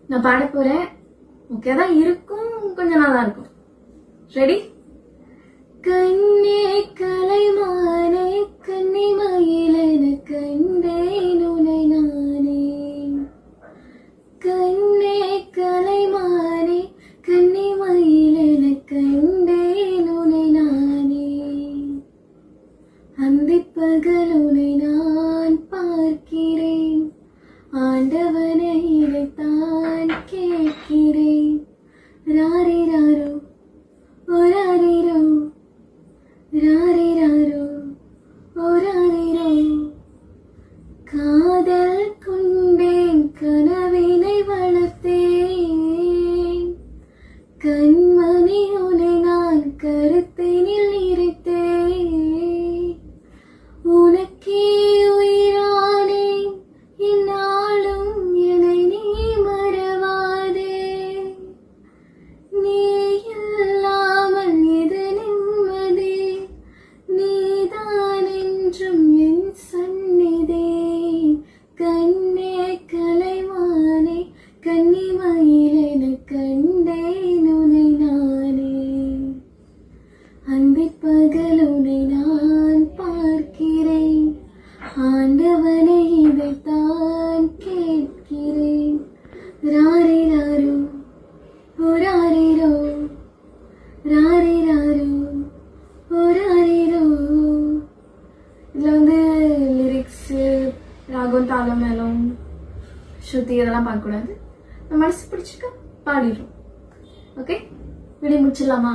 நான் பாட போறேன். ஓகே தான் இருக்கும், கொஞ்சம் நல்லா இருக்கும். ரெடி? கண்ணே கலைமானே கன்னிமயிலென கண்டேன் உனை நானே. கண்ணே கலைமானே கன்னிமயிலென கண்டேன் உனை நானே. அந்திப்பகல் உனை நான் பார்க்கிறேன், ஆண்டவனை இதைத்தான் கேட்கிறேன். ராரிராரோ ஓராரிரோ, ராரிராரோ ஓராரிரோ. காதல் கொண்டேன், கனவினை வளர்த்தேன். கண்மணி உனை நான் கருத்தினில் இருத்தேன். உனக்கே உயிரானேன், இந்நாளும் என்னை நீ மறவாதே. நீ இல்லாமல் இது நிம்மதி, நீதான் என்றும் என் சந்நிதி. கண்ணே கலைமானே கன்னிமயிலென கண்டேன் உனை நானே. அந்திப்பகல் உனை நான் பார்க்கிறேன், ஆண்டவனை இதைத்தான் கேட்கிறேன். ராரிராரோ ஓராரிரோ, ராரிராரோ ஓராரிரோ. இதுல லிரிக்ஸ், ராகம், தாளம், மேளம், ஸ்ருதி இதெல்லாம் பார்க்கக்கூடாது. நம்ம மனசு பிடிச்சிருக்க பாடிடும். ஓகே, விடி முடிச்சிடலாமா?